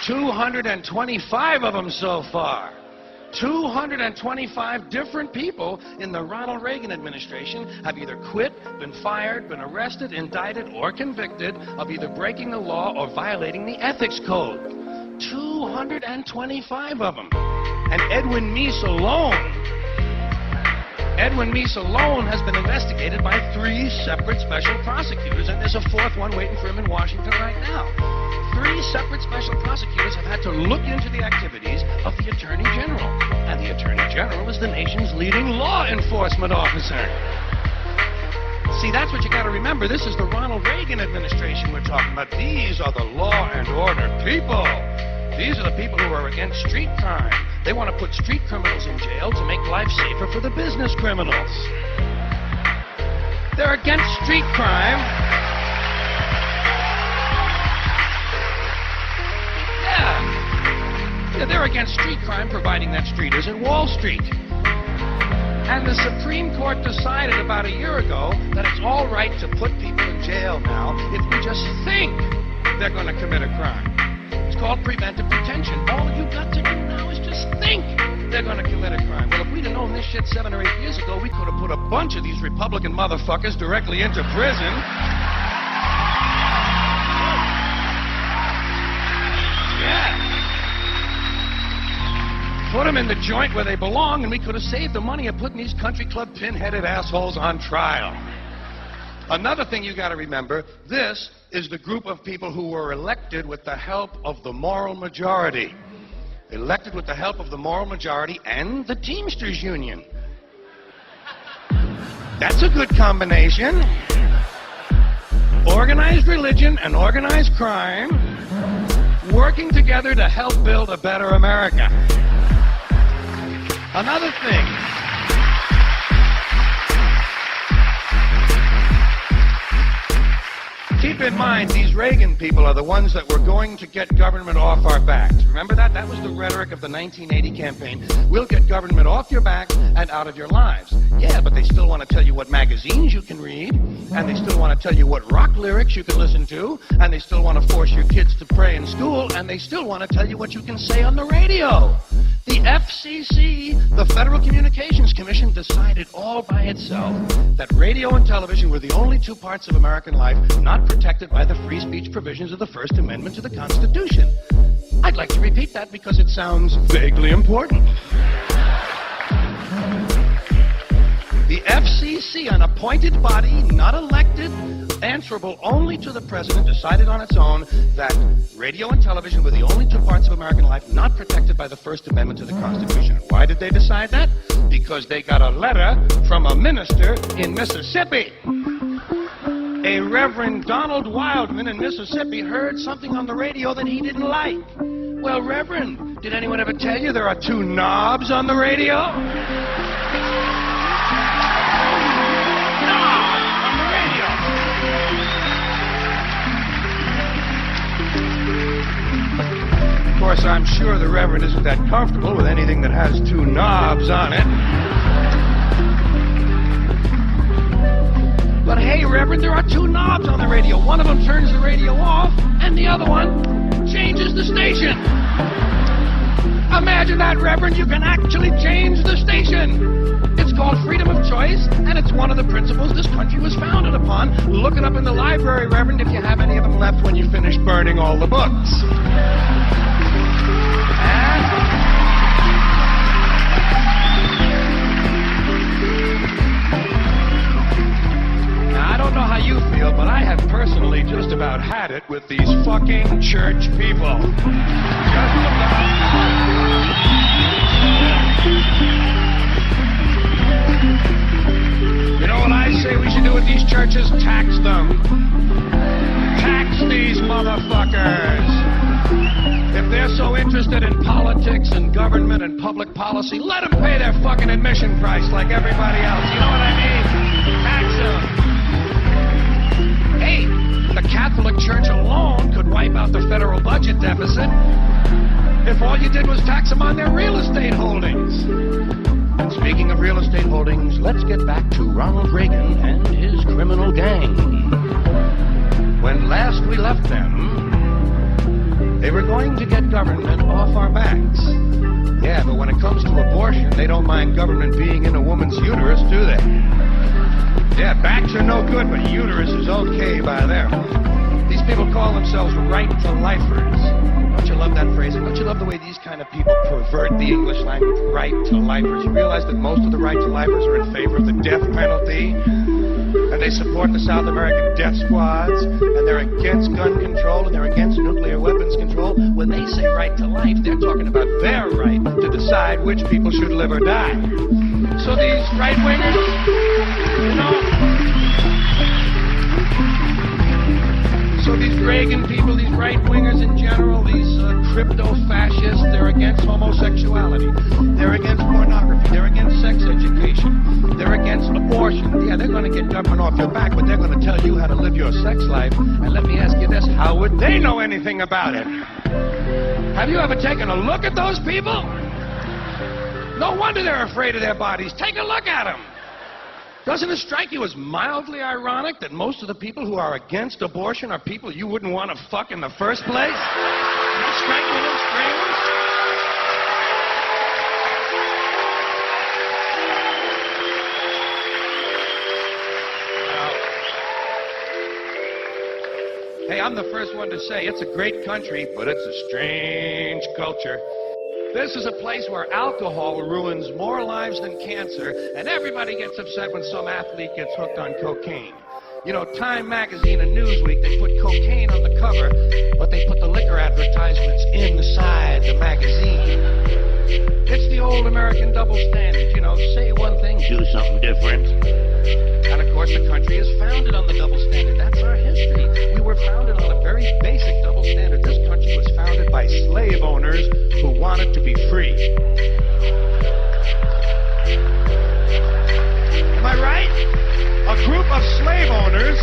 225 of them so far. 225 different people in the Ronald Reagan administration have either quit, been fired, been arrested, indicted, or convicted of either breaking the law or violating the ethics code. 225 of them. And Edwin Meese alone has been investigated by 3 separate special prosecutors, and there's a 4th one waiting for him in Washington right now. 3 separate special prosecutors have had to look into the activities of the Attorney General. And the Attorney General is the nation's leading law enforcement officer. See, that's what you got to remember. This is the Ronald Reagan administration we're talking about. These are the law and order people. These are the people who are against street crime. They want to put street criminals in jail to make life safer for the business criminals. They're against street crime. Yeah, they're against street crime, providing that street isn't Wall Street. And the Supreme Court decided about a year ago that it's all right to put people in jail now if we just think they're going to commit a crime. It's called preventive detention. All you got to do now is just think they're going to commit a crime. Well, if we'd have known this shit 7 or 8 years ago, we could have put a bunch of these Republican motherfuckers directly into prison. Put them in the joint where they belong, and we could have saved the money of putting these country club pin-headed assholes on trial. Another thing you got to remember, this is the group of people who were elected with the help of the moral majority. Elected with the help of the moral majority and the Teamsters Union. That's a good combination. Organized religion and organized crime working together to help build a better America. Another thing. Keep in mind, these Reagan people are the ones that were going to get government off our backs. Remember that? That was the rhetoric of the 1980 campaign. We'll get government off your back and out of your lives. Yeah, but they still want to tell you what magazines you can read, and they still want to tell you what rock lyrics you can listen to, and they still want to force your kids to pray in school, and they still want to tell you what you can say on the radio. The FCC, the Federal Communications Commission, decided all by itself that radio and television were the only 2 parts of American life not protected by the free speech provisions of the First Amendment to the Constitution. I'd like to repeat that because it sounds vaguely important. The FCC, an appointed body, not elected, answerable only to the president, decided on its own that radio and television were the only 2 parts of American life not protected by the First Amendment to the Constitution. Why did they decide that? Because they got a letter from a minister in Mississippi. A Reverend Donald Wildman in Mississippi heard something on the radio that he didn't like. Well, Reverend, did anyone ever tell you there are 2 knobs on the radio? Of course, I'm sure the Reverend isn't that comfortable with anything that has 2 knobs on it. But hey, Reverend, there are 2 knobs on the radio. One of them turns the radio off, and the other one changes the station. Imagine that, Reverend. You can actually change the station. It's called freedom of choice, and it's one of the principles this country was founded upon. Look it up in the library, Reverend, if you have any of them left when you finish burning all the books. Now, I don't know how you feel, but I have personally just about had it with these fucking church people. Just about. You know what I say we should do with these churches? Tax them. Tax these motherfuckers. If they're so interested in politics and government and public policy, let them pay their fucking admission price like everybody else. You know what I mean? Tax them. Hey, the Catholic Church alone could wipe out the federal budget deficit if all you did was tax them on their real estate holdings. And speaking of real estate holdings, let's get back to Ronald Reagan and his criminal gang. When last we left them, They were going to get government off our backs. Yeah, but when it comes to abortion, they don't mind government being in a woman's uterus, do they? Yeah, backs are no good, but uterus is okay by them. These people call themselves right-to-lifers. Don't you love that phrasing? Don't you love the way these kind of people pervert the English language? Right-to-lifers. You realize that most of the right-to-lifers are in favor of the death penalty? And they support the South American death squads, and they're against gun control, and they're against nuclear weapons control. When they say right to life, they're talking about their right to decide which people should live or die. So these right-wingers, you know, so these Reagan people, these right-wingers in general, these crypto-fascists, they're against homosexuality. They're against pornography. They're against sex education. They're against abortion. Yeah, they're going to get government off your back, but they're going to tell you how to live your sex life. And let me ask you this, how would they know anything about it? Have you ever taken a look at those people? No wonder they're afraid of their bodies. Take a look at them. Doesn't it strike you as mildly ironic that most of the people who are against abortion are people you wouldn't want to fuck in the first place? Doesn't that strike you a little strange? Hey, I'm the first one to say it's a great country, but it's a strange culture. This is a place where alcohol ruins more lives than cancer, and everybody gets upset when some athlete gets hooked on cocaine. You know, Time magazine and Newsweek, they put cocaine on the cover, but they put the liquor advertisements inside the magazine. It's the old American double standard, you know, say one thing, do something different. And of course, the country is founded on the double standard. That's our history. We were founded on a very basic double standard. This country was founded by slave owners who wanted to be free. Am I right? A group of slave owners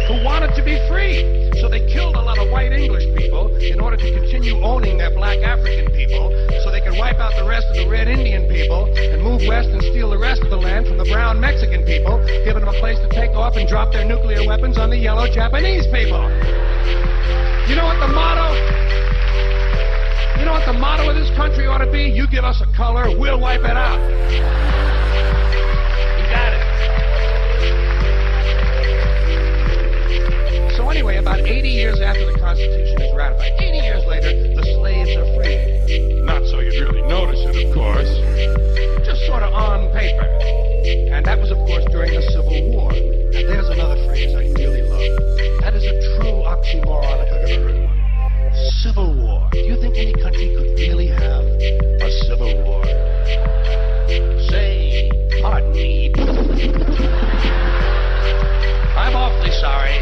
who wanted to be free. So they killed a lot of white English people in order to continue owning their black African people, so they could wipe out the rest of the red Indian people and move west and steal the rest of the land from the brown Mexican people, giving them a place to take off and drop their nuclear weapons on the yellow Japanese people. You know what the motto? You know what the motto of this country ought to be? You give us a color, we'll wipe it out. You got it. So anyway, about 80 years after the Constitution is ratified, 80 years later, the slaves are free. Not so you'd really notice it, of course. Just sort of on paper. And that was, of course, during the Civil War. And there's another phrase I really love. That is a true oxymoron if I've ever heard one. Civil War. Do you think any country could really have a civil war? Say, pardon me. I'm awfully sorry.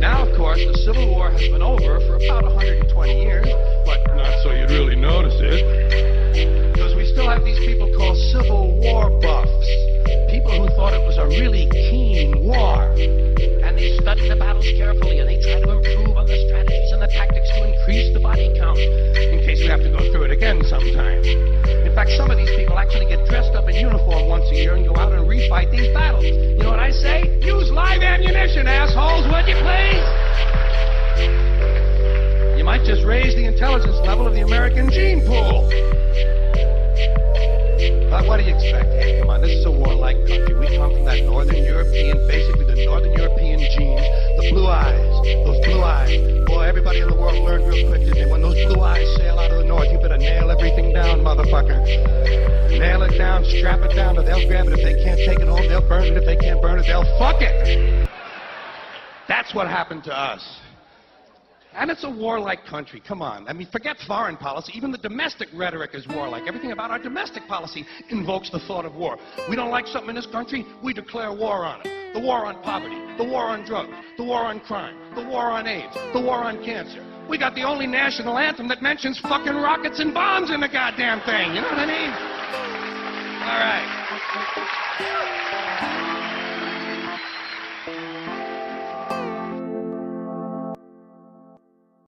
Now, of course, the Civil War has been over for about 120 years, but not so you'd really notice it. Because we still have these people called Civil War buffs. People who thought it was a really keen war. And they studied the battles carefully, and they try to improve on the strategies and the tactics to increase the body count, in case we have to go through it again sometime. In fact, some of these people actually get dressed up in uniform once a year and go out and refight these battles. You know what I say? Use live ammunition, assholes, would you please? You might just raise the intelligence level of the American gene pool. But what do you expect? Hey, come on, this is a warlike country. We come from that Northern European, basically the Northern European genes, the blue eyes, those blue eyes. Boy, everybody in the world learned real quick, didn't they? When those blue eyes sail out of the north, you better nail everything down, motherfucker. Nail it down, strap it down, or they'll grab it. If they can't take it home, they'll burn it. If they can't burn it, they'll fuck it. That's what happened to us. And it's a warlike country. Come on. I mean, forget foreign policy. Even the domestic rhetoric is warlike. Everything about our domestic policy invokes the thought of war. We don't like something in this country, we declare war on it. The war on poverty, the war on drugs, the war on crime, the war on AIDS, the war on cancer. We got the only national anthem that mentions fucking rockets and bombs in the goddamn thing. You know what I mean? All right.